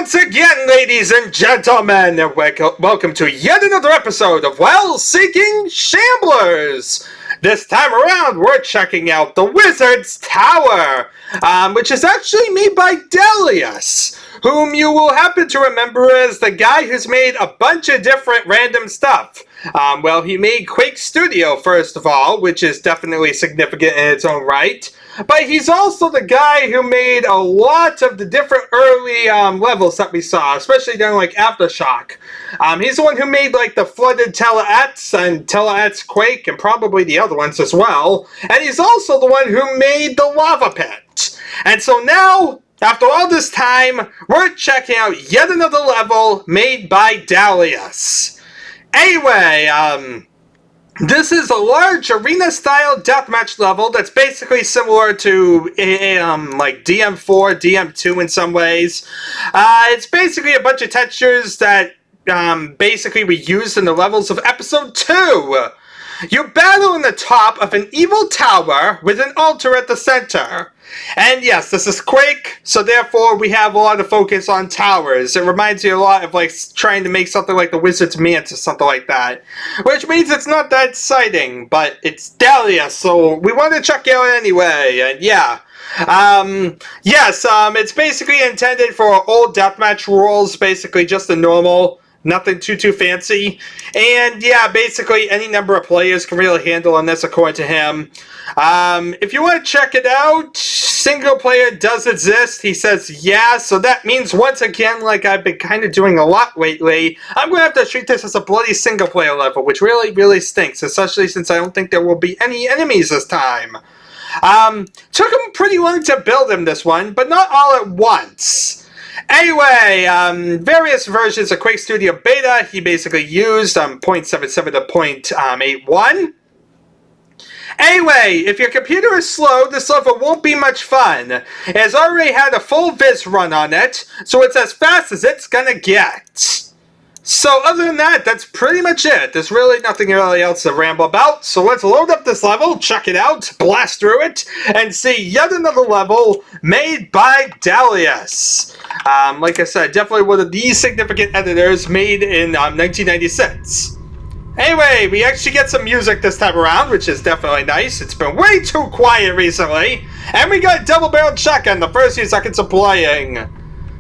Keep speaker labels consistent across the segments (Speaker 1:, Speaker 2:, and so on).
Speaker 1: once again, ladies and gentlemen, and welcome to yet another episode of Well-Seeking Shamblers! This time around, we're checking out the Wizard's Tower, which is actually made by Dalias, whom you will happen to remember as the guy who's made a bunch of different random stuff. Well, he made Quake Studio, first of all, which is definitely significant in its own right. But he's also the guy who made a lot of the different early levels that we saw, especially during like Aftershock. He's the one who made like the flooded Dalias and Dalias Quake and probably the other ones as well. And he's also the one who made the lava pit. And so now, after all this time, we're checking out yet another level made by Dalias. Anyway, this is a large arena-style deathmatch level that's basically similar to like DM4, DM2 in some ways. It's basically a bunch of textures that basically we used in the levels of Episode 2. You battle in the top of an evil tower with an altar at the center. And yes, this is Quake, so therefore we have a lot of focus on towers. It reminds you a lot of like trying to make something like the Wizard's Mansion or something like that. Which means it's not that exciting, but it's Dalias, so we want to check it out anyway, and yeah. It's basically intended for old deathmatch rules, basically just a normal, nothing too fancy. And yeah, basically any number of players can really handle on this according to him. If you want to check it out, single player does exist. He says yeah, so that means once again, like I've been kind of doing a lot lately, I'm going to have to treat this as a bloody single player level, which really stinks, especially since I don't think there will be any enemies this time. Took him pretty long to build him this one, but not all at once. Anyway, various versions of Quake Studio Beta he basically used 0.77 to 0.81. Anyway, if your computer is slow, this level won't be much fun. It has already had a full viz run on it, so it's as fast as it's gonna get. So other than that, that's pretty much it. There's really nothing really else to ramble about, so let's load up this level, check it out, blast through it, and see yet another level made by Dalias. Like I said, definitely one of the significant editors made in 1996. Anyway, we actually get some music this time around, which is definitely nice. It's been way too quiet recently. And we got double-barreled shotgun the first few seconds of playing.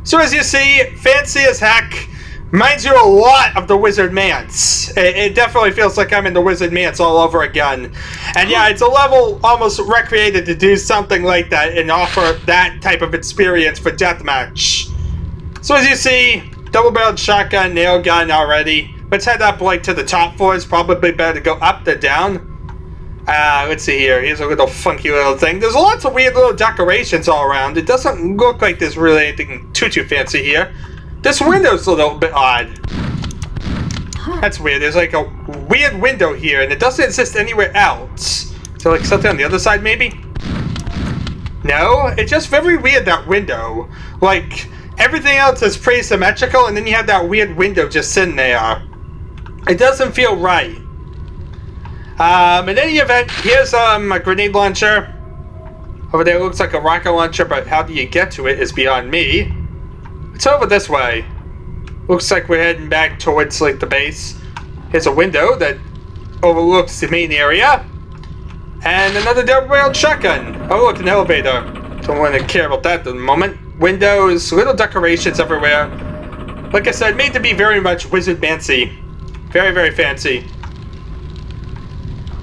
Speaker 1: So as you see, fancy as heck. Reminds you a lot of the Wizard Manse. It definitely feels like I'm in the Wizard Manse all over again. And yeah, it's a level almost recreated to do something like that and offer that type of experience for Deathmatch. So as you see, double-barreled shotgun, nail gun already. Let's head up like to the top floor. It's probably better to go up than down. Let's see here. Here's a little funky little thing. There's lots of weird little decorations all around. It doesn't look like there's really anything too fancy here. This window's a little bit odd. That's weird. There's like a weird window here, and it doesn't exist anywhere else. Is there like something on the other side, maybe? No? It's just very weird, that window. Like, everything else is pretty symmetrical, and then you have that weird window just sitting there. It doesn't feel right. In any event, here's a grenade launcher. Over there looks like a rocket launcher, but how do you get to it is beyond me. It's over this way. Looks like we're heading back towards like the base. Here's a window that overlooks the main area. And another double-barreled shotgun. Oh look, an elevator. Don't want to care about that at the moment. Windows, little decorations everywhere. Like I said, made to be very much Wizard Mancy. Very fancy.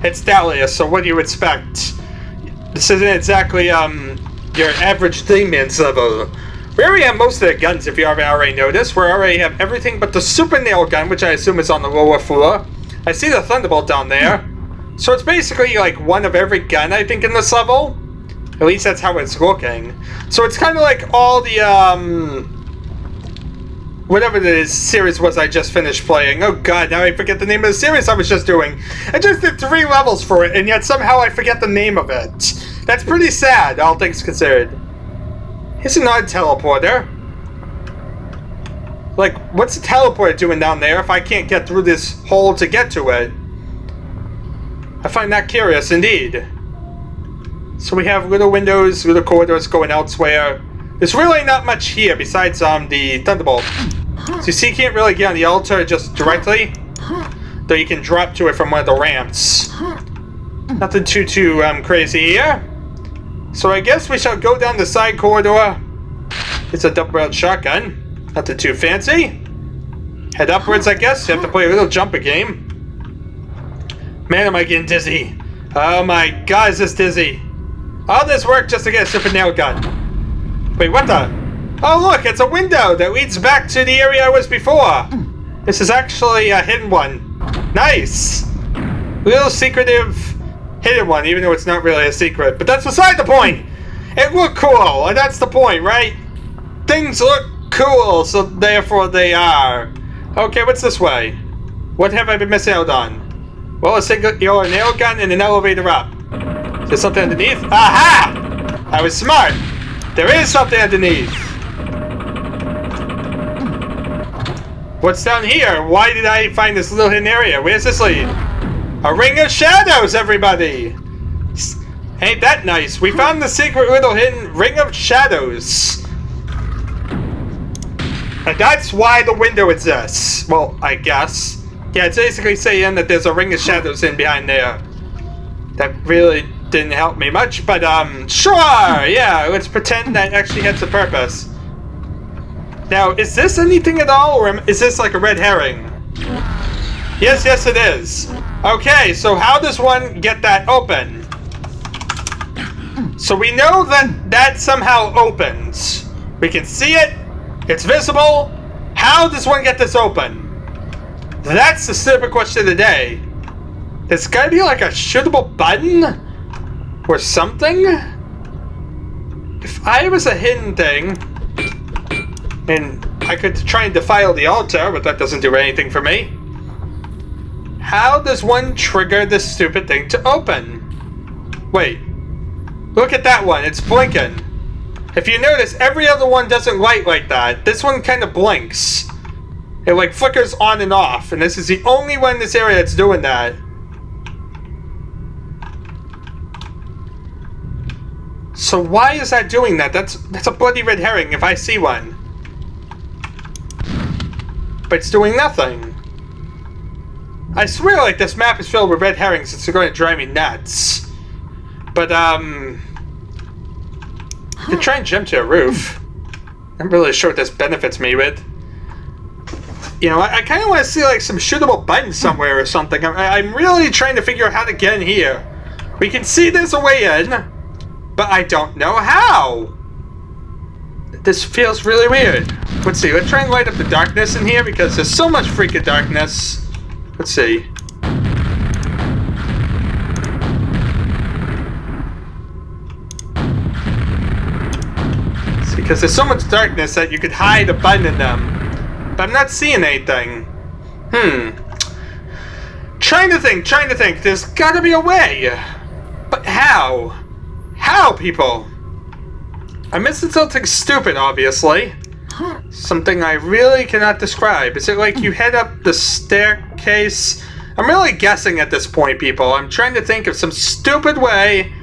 Speaker 1: It's Dalias, so what do you expect? This isn't exactly, your average Demon's level. We already have most of the guns, if you haven't already noticed. We already have everything but the super nail gun, which I assume is on the lower floor. I see the Thunderbolt down there. So it's basically like one of every gun, I think, in this level. At least that's how it's looking. So it's kind of like all the, whatever the series was I just finished playing. Oh god, now I forget the name of the series I was just doing. I just did 3 levels for it, and yet somehow I forget the name of it. That's pretty sad, all things considered. Here's an odd teleporter. Like, what's the teleporter doing down there if I can't get through this hole to get to it? I find that curious indeed. So we have little windows, little corridors going elsewhere. There's really not much here besides the Thunderbolt. So you see, you can't really get on the altar just directly, though you can drop to it from one of the ramps. Nothing too crazy here. So I guess we shall go down the side corridor. It's a double-barreled shotgun. Nothing too fancy. Head upwards, I guess. You have to play a little jumper game. Man, am I getting dizzy. Oh my god, is this dizzy. All this work just to get a super nail gun. Wait, what the? Oh look, it's a window that leads back to the area I was before. This is actually a hidden one. Nice. Little secretive hidden one, even though it's not really a secret. But that's beside the point. It looked cool, and that's the point, right? Things look cool, so therefore they are. Okay, what's this way? What have I been missing out on? Well, a singular nail gun and an elevator up. Is there something underneath? Aha! I was smart. There is something underneath. What's down here? Why did I find this little hidden area? Where's this lead? A ring of shadows, everybody! Ain't that nice? We found the secret little hidden ring of shadows. And that's why the window exists. Well, I guess. Yeah, it's basically saying that there's a ring of shadows in behind there. That really didn't help me much, but sure! Yeah, let's pretend that actually has a purpose. Now, is this anything at all, or is this like a red herring? Yes, it is. Okay, so how does one get that open? So we know that that somehow opens. We can see it. It's visible. How does one get this open? That's the stupid question of the day. There's gotta be like a shootable button? Or something? If I was a hidden thing, and I could try and defile the altar, but that doesn't do anything for me. How does one trigger this stupid thing to open? Wait. Look at that one. It's blinking. If you notice, every other one doesn't light like that. This one kind of blinks. It like flickers on and off, and this is the only one in this area that's doing that. So why is that doing that? That's a bloody red herring if I see one. But it's doing nothing. I swear like this map is filled with red herrings. It's going to drive me nuts. But you can try and jump to a roof. I'm really sure what this benefits me with. You know, I kind of want to see like some shootable buttons somewhere or something. I'm really trying to figure out how to get in here. We can see there's a way in, but I don't know how. This feels really weird. Let's see, let's try and light up the darkness in here because there's so much freaking darkness. Let's see. It's because there's so much darkness that you could hide a button in them. But I'm not seeing anything. Trying to think. There's gotta be a way. But how? How, people? I'm missing something stupid, obviously. Something I really cannot describe. Is it like you head up the staircase? I'm really guessing at this point, people. I'm trying to think of some stupid way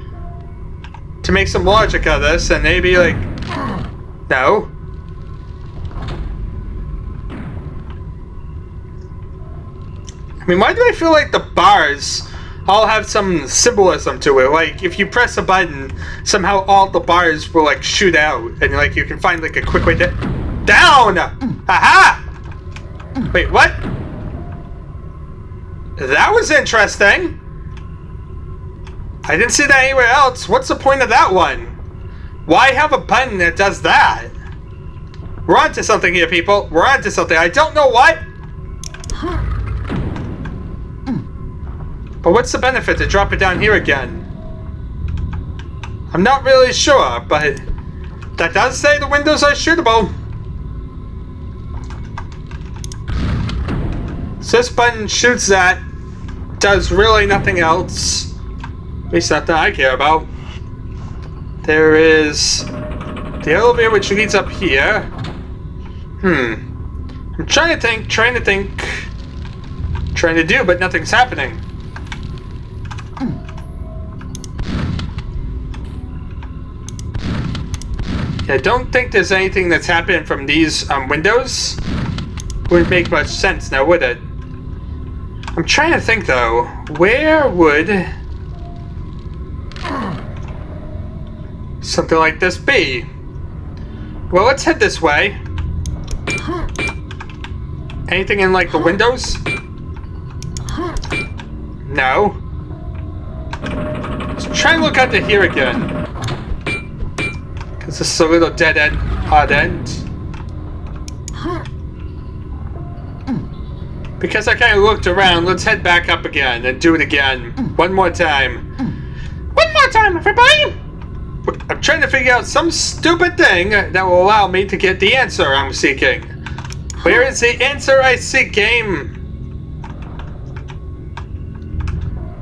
Speaker 1: to make some logic of this, and maybe like... No. I mean, why do I feel like the bars all have some symbolism to it? Like, if you press a button, somehow all the bars will, like, shoot out. And, like, you can find, like, a quick way to... Down! Aha! Wait, what? That was interesting. I didn't see that anywhere else. What's the point of that one? Why have a button that does that? We're onto something here, people. We're onto something. I don't know what. But what's the benefit to drop it down here again? I'm not really sure, but that does say the windows are shootable. So this button shoots that, does really nothing else. At least not that I care about. There is the elevator which leads up here. I'm trying to think, trying to do, but nothing's happening. I don't think there's anything that's happening from these windows. Wouldn't make much sense now, would it? I'm trying to think though, where would something like this be? Well, let's head this way. Anything in like the windows? No. Let's try and look out to here again. Because this is a little dead end, odd end. Because I kind of looked around, let's head back up again and do it again. One more time. One more time, everybody! I'm trying to figure out some stupid thing that will allow me to get the answer I'm seeking. Where is the answer I seek, game?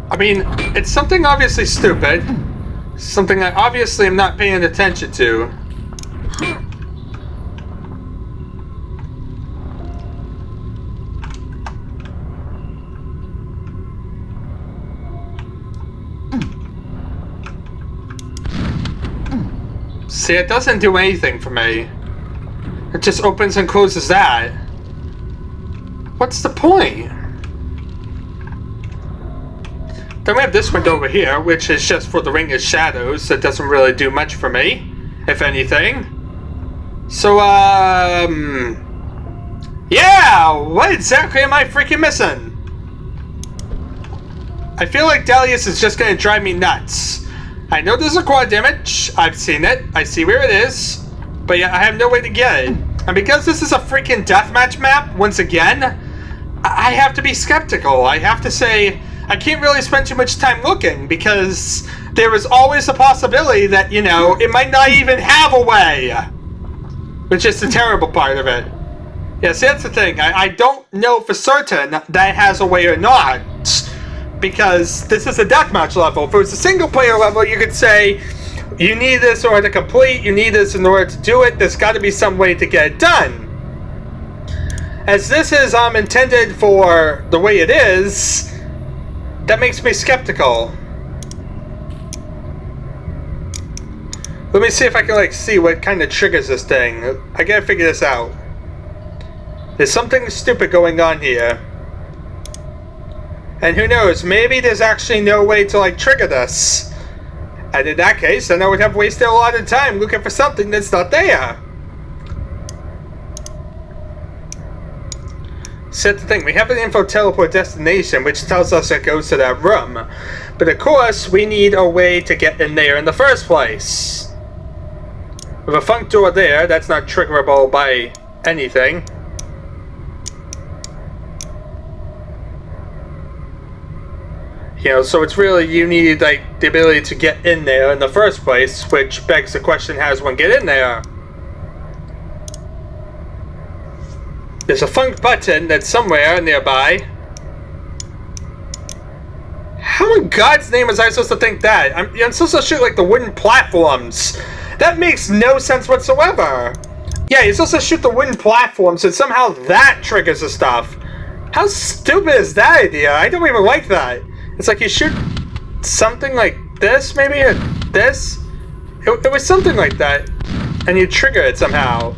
Speaker 1: I mean, it's something obviously stupid. Something I obviously am not paying attention to. See, it doesn't do anything for me. It just opens and closes that. What's the point? Then we have this window over here, which is just for the Ring of Shadows. That doesn't really do much for me, if anything. So, yeah! What exactly am I freaking missing? I feel like Dalias is just gonna drive me nuts. I know there's a quad damage. I've seen it. I see where it is. But yeah, I have no way to get it. And because this is a freaking deathmatch map, once again, I have to be skeptical. I have to say, I can't really spend too much time looking because there is always a possibility that, you know, it might not even have a way. Which is the terrible part of it. Yeah, see, that's the thing. I don't know for certain that it has a way or not. Because this is a deathmatch level. If it was a single player level, you could say, you need this in order to complete, you need this in order to do it, there's got to be some way to get it done. As this is intended for the way it is, that makes me skeptical. Let me see if I can like see what kind of triggers this thing. I gotta figure this out. There's something stupid going on here. And who knows, maybe there's actually no way to like trigger this. And in that case, then I would have wasted a lot of time looking for something that's not there. So that's the thing, we have an info teleport destination which tells us it goes to that room. But of course, we need a way to get in there in the first place. With a funk door there, that's not triggerable by anything. You know, so it's really, you need like the ability to get in there in the first place, which begs the question, how does one get in there? There's a funk button that's somewhere nearby. How in God's name was I supposed to think that? I'm supposed to shoot like the wooden platforms. That makes no sense whatsoever. Yeah, you're supposed to shoot the wooden platforms and somehow that triggers the stuff. How stupid is that idea? I don't even like that. It's like you shoot something like this, maybe, or this? It was something like that. And you trigger it somehow.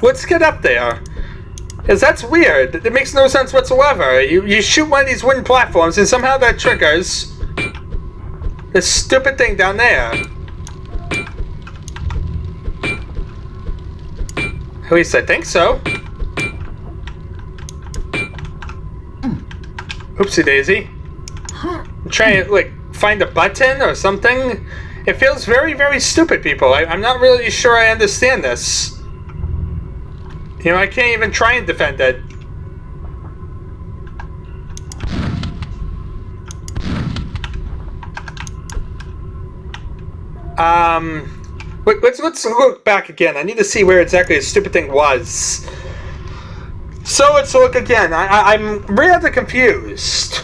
Speaker 1: Let's get up there. Because that's weird. It makes no sense whatsoever. You shoot one of these wooden platforms and somehow that triggers this stupid thing down there. At least I think so. Oopsie daisy. I'm trying to like find a button or something. It feels very, very stupid, people. I'm not really sure I understand this. You know, I can't even try and defend it. Let's look back again. I need to see where exactly the stupid thing was. So let's look again. I'm rather confused.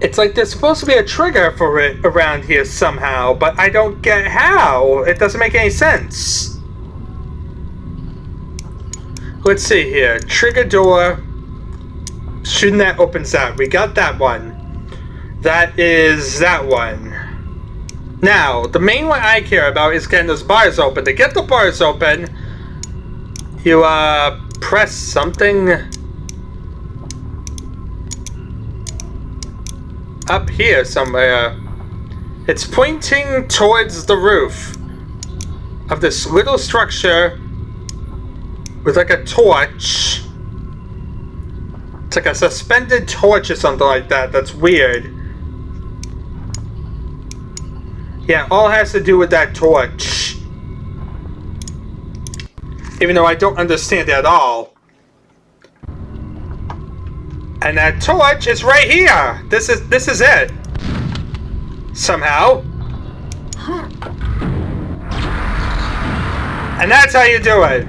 Speaker 1: It's like there's supposed to be a trigger for it around here somehow, but I don't get how. It doesn't make any sense. Let's see here. Trigger door. Shooting that opens that. We got that one. That is that one. Now, the main one I care about is getting those bars open. To get the bars open, you press something up here somewhere. It's pointing towards the roof of this little structure with like a torch. It's like a suspended torch or something like that. That's weird. Yeah, all has to do with that torch. Even though I don't understand it at all. And that torch is right here. This is it. Somehow. And that's how you do it.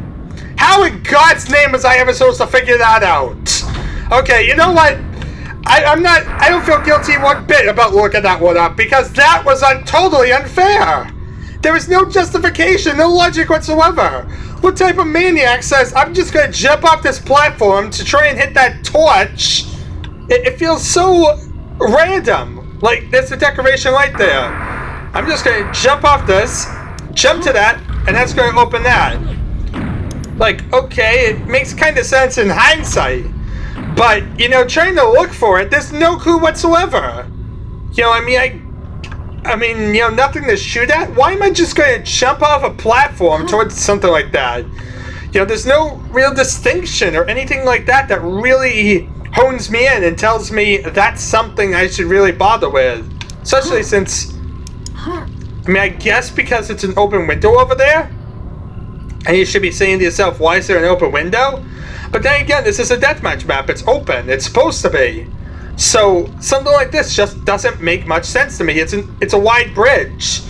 Speaker 1: How in God's name was I ever supposed to figure that out? Okay, you know what? I don't feel guilty one bit about looking that one up, because that was totally unfair. There was no justification, no logic whatsoever. What type of maniac says, I'm just gonna jump off this platform to try and hit that torch? It feels so random. Like, there's a decoration right there. I'm just gonna jump off this, jump to that, and that's gonna open that. Like, okay, it makes kind of sense in hindsight. But, you know, trying to look for it, there's no clue whatsoever. You know, I mean, you know, nothing to shoot at? Why am I just going to jump off a platform towards something like that? You know, there's no real distinction or anything like that that really hones me in and tells me that's something I should really bother with. Especially since, I mean, I guess because it's an open window over there, and you should be saying to yourself, why is there an open window? But then again, this is a deathmatch map. It's open. It's supposed to be. So something like this just doesn't make much sense to me. It's a wide bridge,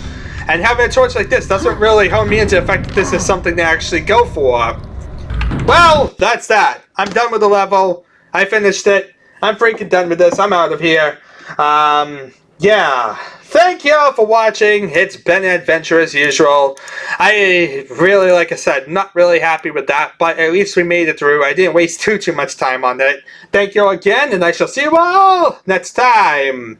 Speaker 1: and having a torch like this doesn't really hone me into the fact that this is something to actually go for. Well, that's that. I'm done with the level. I finished it. I'm freaking done with this. I'm out of here. Yeah. Thank you all for watching. It's been an adventure as usual. I really, like I said, not really happy with that, but at least we made it through. I didn't waste too much time on it. Thank you all again, and I shall see you all next time.